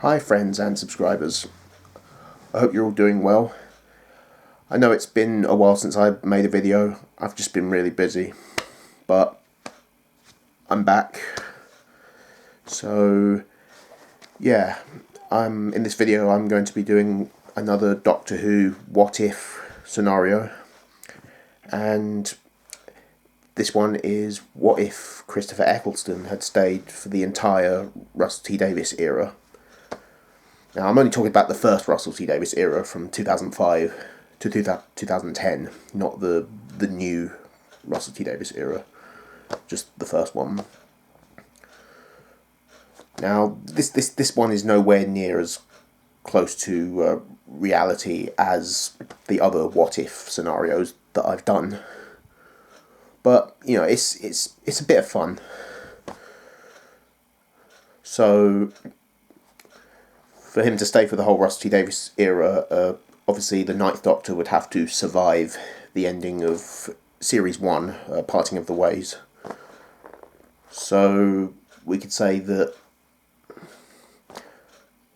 Hi friends and subscribers, I hope you're all doing well. I know it's been a while since I made a video, I've just been really busy, but I'm back. So yeah, in this video I'm going to be doing another Doctor Who what if scenario, and this one is what if Christopher Eccleston had stayed for the entire Russell T Davies era. Now, I'm only talking about the first Russell T Davies era from 2005 to 2010, not the new Russell T Davies era, just the first one. Now, this one is nowhere near as close to reality as the other what if scenarios that I've done, but you know, it's a bit of fun. So, for him to stay for the whole Russell T Davies era, obviously the Ninth Doctor would have to survive the ending of Series 1, Parting of the Ways. So we could say that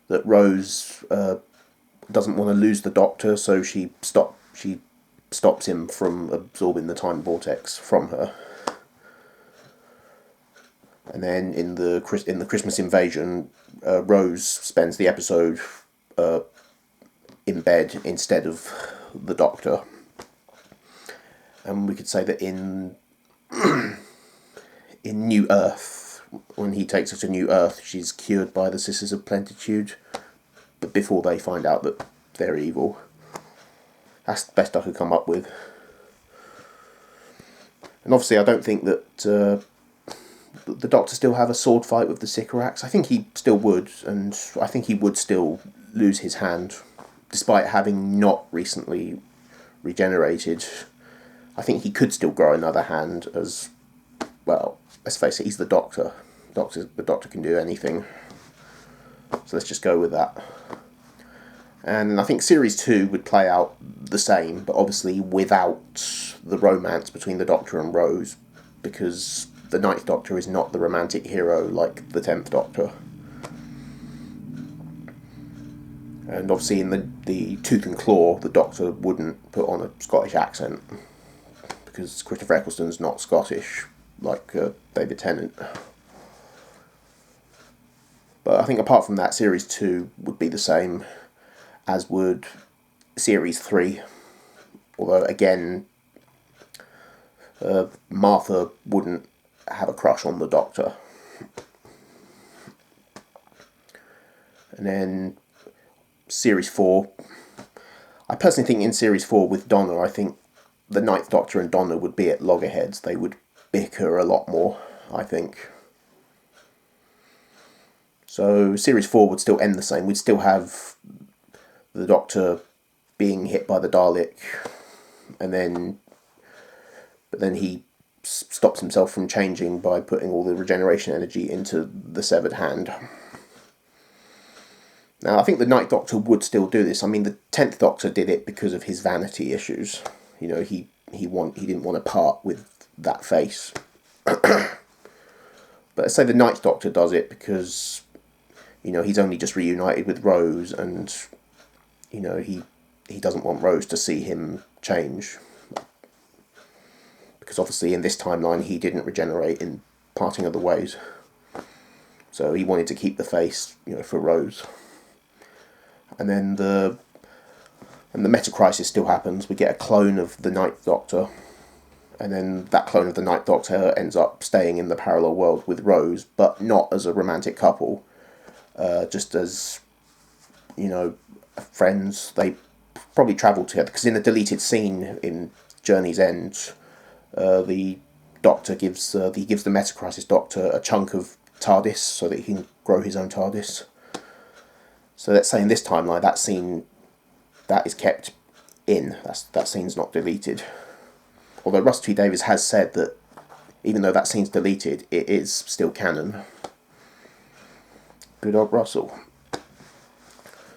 Rose doesn't want to lose the Doctor, so she stops him from absorbing the time vortex from her. And then in the Christmas invasion, Rose spends the episode in bed instead of the Doctor. And we could say that in New Earth, when he takes her to New Earth, she's cured by the Sisters of Plenitude, but before they find out that they're evil. That's the best I could come up with. And obviously I don't think that the Doctor still have a sword fight with the Sycorax. I think he still would, and I think he would still lose his hand, despite having not recently regenerated. I think he could still grow another hand, as, well, let's face it, he's the Doctor. The Doctor can do anything. So let's just go with that. And I think Series 2 would play out the same, but obviously without the romance between the Doctor and Rose, because the Ninth Doctor is not the romantic hero like the 10th Doctor. And obviously in the Tooth and Claw, the Doctor wouldn't put on a Scottish accent, because Christopher Eccleston's not Scottish, like David Tennant. But I think apart from that, Series 2 would be the same, as would Series 3. Although, again, Martha wouldn't have a crush on the Doctor. And then Series 4, I personally think in Series 4 with Donna, I think the Ninth Doctor and Donna would be at loggerheads. They would bicker a lot more, I think. So Series 4 would still end the same. We'd still have the Doctor being hit by the Dalek, but then he stops himself from changing by putting all the regeneration energy into the severed hand. Now, I think the Ninth Doctor would still do this. I mean, the 10th Doctor did it because of his vanity issues. You know, he didn't want to part with that face. But let's say the Ninth Doctor does it because, you know, he's only just reunited with Rose, and, you know, he doesn't want Rose to see him change. Because obviously in this timeline he didn't regenerate in Parting of the Ways. So he wanted to keep the face, you know, for Rose. And then the Meta-Crisis still happens. We get a clone of the Ninth Doctor, and then that clone of the Ninth Doctor ends up staying in the parallel world with Rose, but not as a romantic couple, just as, you know, friends. They probably travel together, because in a deleted scene in Journey's End, the Doctor gives the Meta-Crisis Doctor a chunk of TARDIS so that he can grow his own TARDIS. So let's say in this timeline, that scene, that is kept in. That scene's not deleted. Although Russell T Davies has said that even though that scene's deleted, it is still canon. Good old Russell.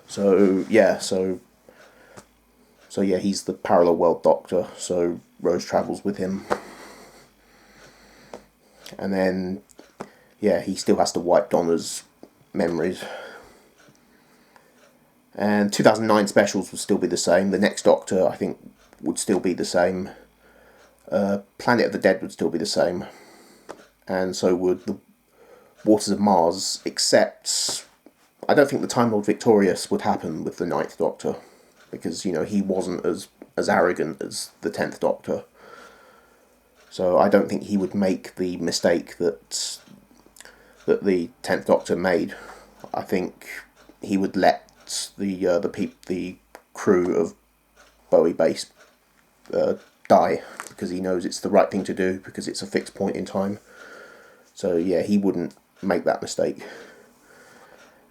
So yeah, he's the parallel world Doctor, so Rose travels with him. And then, yeah, he still has to wipe Donna's memories. And 2009 specials would still be the same. The next Doctor, I think, would still be the same. Planet of the Dead would still be the same. And so would the Waters of Mars, except I don't think the Time Lord Victorious would happen with the 9th Doctor, because, you know, he wasn't as arrogant as the 10th Doctor. So I don't think he would make the mistake that the 10th Doctor made. I think he would let the crew of Bowie Base die, because he knows it's the right thing to do, because it's a fixed point in time. So yeah, he wouldn't make that mistake.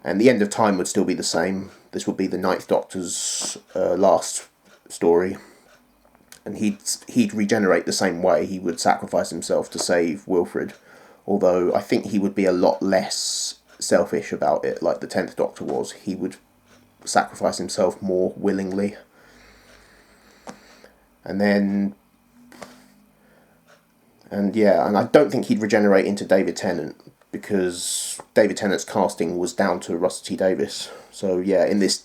And the end of time would still be the same. This would be the 9th Doctor's last story, and he'd regenerate the same way. He would sacrifice himself to save Wilfrid, although I think he would be a lot less selfish about it, like the 10th Doctor was. He would sacrifice himself more willingly. And I don't think he'd regenerate into David Tennant, because David Tennant's casting was down to Russell T Davies. So yeah, in this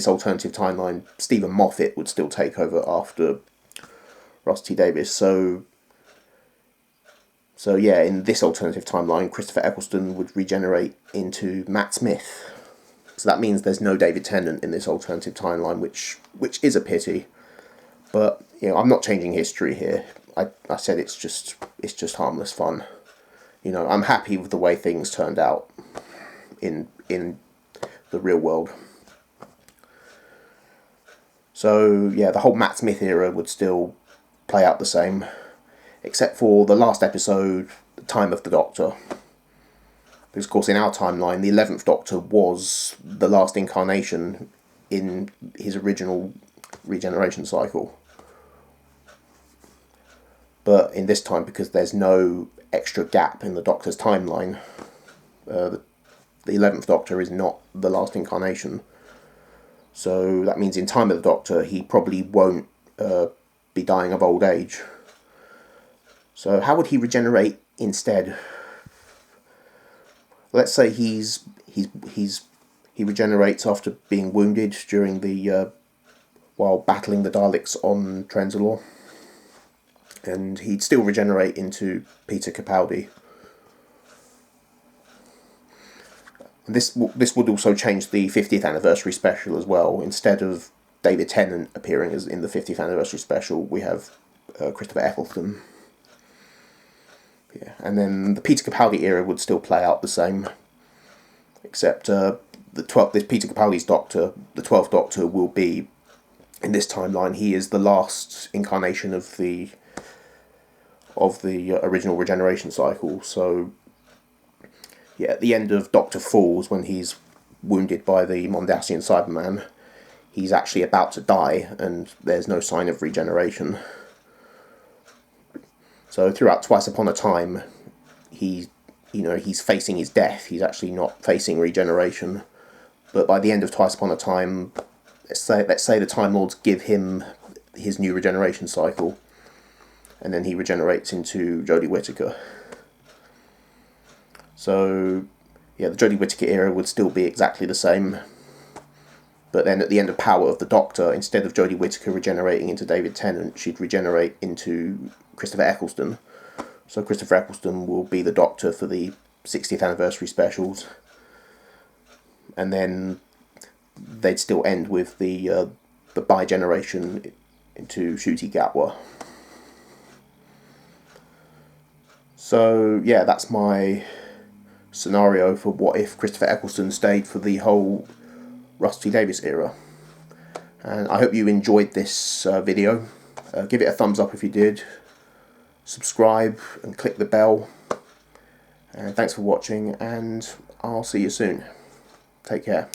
alternative timeline, Stephen Moffat would still take over after Russell T Davies. So yeah, in this alternative timeline, Christopher Eccleston would regenerate into Matt Smith. So that means there's no David Tennant in this alternative timeline, which is a pity. But, you know, I'm not changing history here. I said it's just harmless fun. You know, I'm happy with the way things turned out in the real world. So yeah, the whole Matt Smith era would still play out the same, except for the last episode, The Time of the Doctor. Because, of course, in our timeline, the 11th Doctor was the last incarnation in his original regeneration cycle. But in this time, because there's no extra gap in the Doctor's timeline, the 11th Doctor is not the last incarnation. So that means in Time of the Doctor, he probably won't be dying of old age. So how would he regenerate instead? Let's say he regenerates after being wounded during while battling the Daleks on Trenzalore, and he'd still regenerate into Peter Capaldi. This would also change the 50th anniversary special as well. Instead of David Tennant appearing as in the 50th anniversary special, we have Christopher Eccleston. Yeah, and then the Peter Capaldi era would still play out the same, except this Peter Capaldi's Doctor, the 12th Doctor, will be, in this timeline, he is the last incarnation of the original regeneration cycle. So yeah, at the end of Doctor Falls, when he's wounded by the Mondasian Cyberman, he's actually about to die, and there's no sign of regeneration. So throughout Twice Upon a Time, he's facing his death. He's actually not facing regeneration. But by the end of Twice Upon a Time, let's say the Time Lords give him his new regeneration cycle, and then he regenerates into Jodie Whittaker. So yeah, the Jodie Whittaker era would still be exactly the same. But then at the end of Power of the Doctor, instead of Jodie Whittaker regenerating into David Tennant, she'd regenerate into Christopher Eccleston. So Christopher Eccleston will be the Doctor for the 60th anniversary specials. And then they'd still end with the bi-generation into Ncuti Gatwa. So yeah, that's my scenario for what if Christopher Eccleston stayed for the whole Russell T Davies era. And I hope you enjoyed this video. Give it a thumbs up if you did. Subscribe and click the bell. And thanks for watching, and I'll see you soon. Take care.